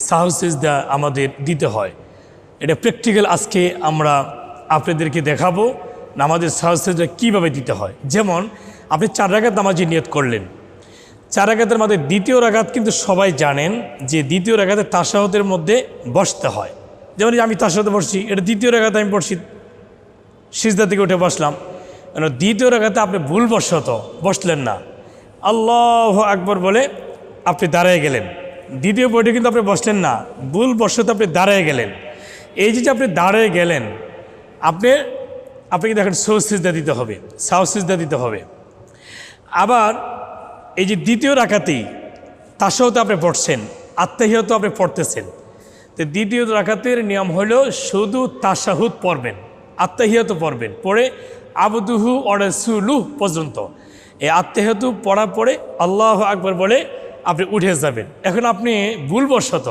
সাহু সিজদা আমাদের দিতে হয়। এটা প্র্যাকটিক্যাল আজকে আমরা আপনাদেরকে দেখাবো নামাজের সাহু সিজদা কীভাবে দিতে হয়। যেমন আপনি 4 রাকাত নামাজে নিয়ত করলেন, 4 রাকাতের মধ্যে দ্বিতীয় রাকাত কিন্তু সবাই জানেন যে দ্বিতীয় রাকাতে তাশাহুদের মধ্যে বসতে হয়। যেমন আমি তাশাহুদে বসছি, এটা দ্বিতীয় রাকাতে আমি পড়ছি, সিজদা থেকে উঠে বসলাম। দ্বিতীয় রাকাতে আপনি ভুলবশত বসলেন না, আল্লাহু আকবার বলে আপনি দাঁড়ায় গেলেন। দ্বিতীয় বইটি কিন্তু আপনি বসলেন না, ভুলবশত আপনি দাঁড়ায় গেলেন। এই যে আপনি দাঁড়ায় গেলেন, আপনাকে দেখেন সাহু সিজদা দিতে হবে, সাহু সিজদা দিতে হবে। আবার এই যে দ্বিতীয় রাকাতেই তাশাহুদ আপনি পড়ছেন, আত্তাহিয়াতও আপনি পড়তেছেন। তো দ্বিতীয় রাকাতের নিয়ম হলো শুধু তাশাহুদ পড়বেন, আত্তাহিয়াতও পড়বেন, পড়ে আবদুহু ওয়া রাসূলুহু পর্যন্ত। এই আত্তাহিয়াতু পড়া পড়ে আল্লাহু আকবার বলে আপনি উঠে যাবেন। এখন আপনি ভুলবশত